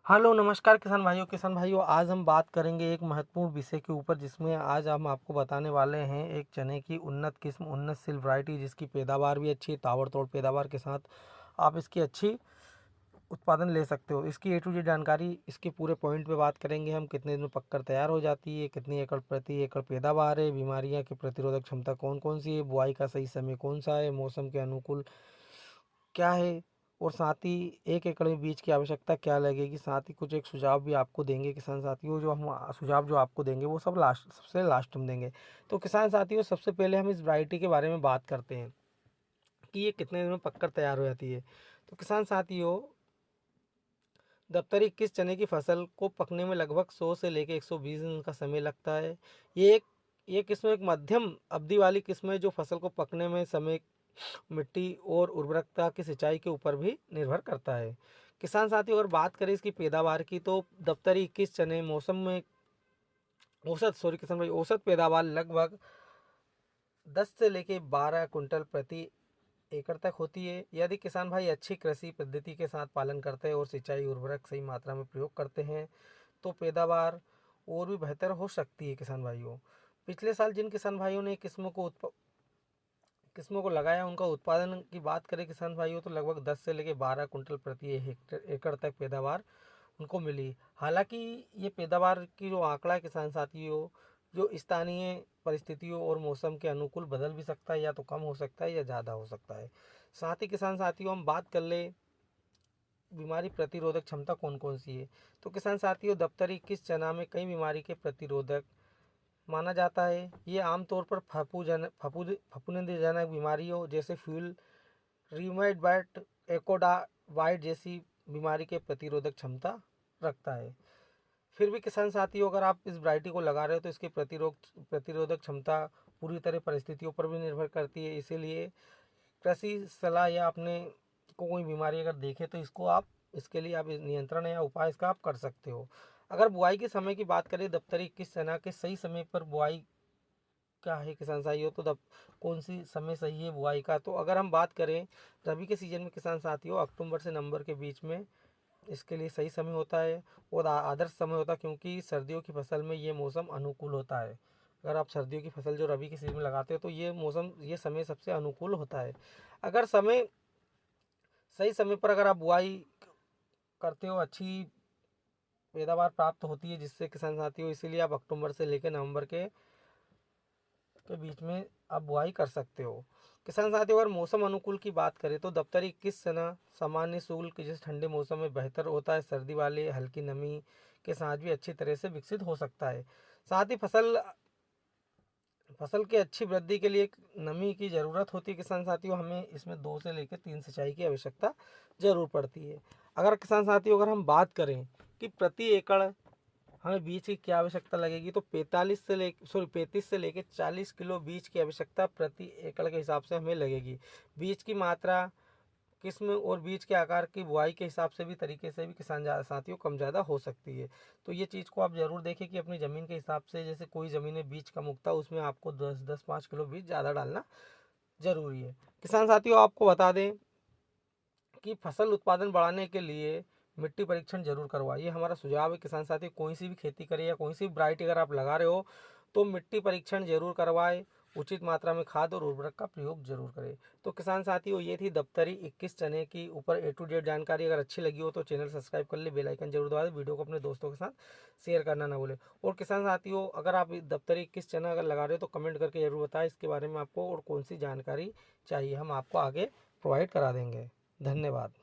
Hello नमस्कार किसान भाइयों आज हम बात करेंगे एक महत्वपूर्ण विषय के ऊपर जिसमें आज हम आपको बताने वाले हैं एक चने की उन्नत किस्म उन्नतशील वैरायटी जिसकी पैदावार भी अच्छी है, ताबड़तोड़ पैदावार के साथ आप इसकी अच्छी उत्पादन ले सकते हो। इसकी ए टू जेड जानकारी इसके पूरे पॉइंट पे बात करेंगे हम। कितने दिन में पककर तैयार हो जाती है, कितनी एकड़ प्रति एकड़ पैदावार है, बीमारियां की प्रतिरोधक क्षमता कौन कौन सी है, बुआई का सही समय कौन सा है, मौसम के अनुकूल क्या है, और साथ ही 1 एकड़ में बीज की आवश्यकता क्या लगेगी। साथ ही कुछ एक सुझाव भी आपको देंगे किसान साथियों। जो हम सुझाव जो आपको देंगे वो सबसे लास्ट में देंगे। तो किसान साथियों सबसे पहले हम इस वैरायटी के बारे में बात करते हैं कि ये कितने दिन में पककर तैयार हो जाती है। तो किसान साथियों दफ्तरी 21 चने की फसल को पकने में लगभग 100 से लेकर 120 दिन का समय लगता है। ये किस्म एक मध्यम अवधि वाली किस्म है जो फसल को पकने में समय मिट्टी और उर्वरकता की सिंचाई के ऊपर भी निर्भर करता है। किसान साथियों अगर बात करें इसकी पैदावार की तो दफ्तरी 21 चने मौसम में औसत पैदावार लगभग 10 से लेकर 12 कुंटल प्रति एकड़ तक होती है। यदि किसान भाई अच्छी कृषि पद्धति के साथ पालन करते हैं और सिंचाई उर्वरक सही मात्रा में प्रयोग करते हैं तो पैदावार और भी बेहतर हो सकती है। किसान भाइयों पिछले साल जिन किसान भाइयों ने किस्मों को लगाया उनका उत्पादन की बात करें किसान भाइयों तो लगभग 10 से लेकर 12 कुंटल प्रति एकड़ तक पैदावार उनको मिली। हालांकि ये पैदावार की जो आंकड़ा है किसान साथियों जो स्थानीय परिस्थितियों और मौसम के अनुकूल बदल भी सकता है, या तो कम हो सकता है या ज़्यादा हो सकता है। साथ ही किसान साथियों हम बात कर ले बीमारी प्रतिरोधक क्षमता कौन कौन सी है। तो किसान साथियों दफ्तरी किस चना में कई बीमारी के प्रतिरोधक माना जाता है। ये आमतौर पर फफूंदीजनक बीमारियों जैसे फ्यूल रीमेड बैट एकोडा वाइट जैसी बीमारी के प्रतिरोधक क्षमता रखता है। फिर भी किसान साथियों अगर आप इस वैरायटी को लगा रहे हो तो इसकी प्रतिरोधक क्षमता पूरी तरह परिस्थितियों पर भी निर्भर करती है। इसीलिए कृषि सलाह या आपने को कोई बीमारी अगर देखे तो इसके लिए आप नियंत्रण या उपाय इसका आप कर सकते हो। अगर बुआई के समय की बात करें दफ्तरी किस चना के सही समय पर बुआई क्या है किसान साथियों तो कौन सी समय सही है बुआई का। तो अगर हम बात करें रबी के सीजन में किसान साथियों अक्टूबर से नवंबर के बीच में इसके लिए सही समय होता है और आदर्श समय होता है क्योंकि सर्दियों की फसल में ये मौसम अनुकूल होता है। अगर आप सर्दियों की फसल जो रबी के सीजन में लगाते हो तो ये समय सबसे अनुकूल होता है। अगर सही समय पर अगर आप बुआई करते हो अच्छी पैदावार प्राप्त होती है जिससे किसान साथियों इसीलिए आप अक्टूबर से लेकर नवंबर के बीच में आप बुआई कर सकते हो। किसान साथियों अगर मौसम अनुकूल की बात करें तो दफ्तरी 21 चना सामान्य शुल्क जैसे ठंडे मौसम में बेहतर होता है। सर्दी वाले हल्की नमी के साथ भी अच्छी तरह से विकसित हो सकता है। साथ ही फसल की अच्छी वृद्धि के लिए नमी की ज़रूरत होती है। किसान साथियों हमें इसमें 2 से लेकर 3 सिंचाई की आवश्यकता ज़रूर पड़ती है। अगर किसान साथियों अगर हम बात करें कि प्रति एकड़ हमें बीज की क्या आवश्यकता लगेगी तो 35 से लेकर 40 किलो बीज की आवश्यकता प्रति एकड़ के हिसाब से हमें लगेगी। बीज की मात्रा किस्म और बीज के आकार की बुआई के हिसाब से भी तरीके से भी किसान साथियों कम ज़्यादा हो सकती है। तो ये चीज़ को आप ज़रूर देखें कि अपनी ज़मीन के हिसाब से जैसे कोई ज़मीन में बीज कम उगता है उसमें आपको 5 किलो बीज ज़्यादा डालना ज़रूरी है। किसान साथियों आपको बता दें कि फसल उत्पादन बढ़ाने के लिए मिट्टी परीक्षण जरूर करवाइए। हमारा सुझाव है किसान साथी कोई सी भी खेती करें या कोई सी भी वैरायटी अगर आप लगा रहे हो तो मिट्टी परीक्षण जरूर करवाएं। उचित मात्रा में खाद और उर्वरक का प्रयोग जरूर करें। तो किसान साथियों ये थी दफ्तरी 21 चने की ऊपर ए टू जेड जानकारी। अगर अच्छी लगी हो तो चैनल सब्सक्राइब कर ले, बेल आइकन जरूर दबा दें, वीडियो को अपने दोस्तों के साथ शेयर करना ना भूलें। और किसान साथियों अगर आप दफ्तरी 21 चना अगर लगा रहे हो तो कमेंट करके जरूर बताएं इसके बारे में आपको और कौन सी जानकारी चाहिए, हम आपको आगे प्रोवाइड करा देंगे। धन्यवाद।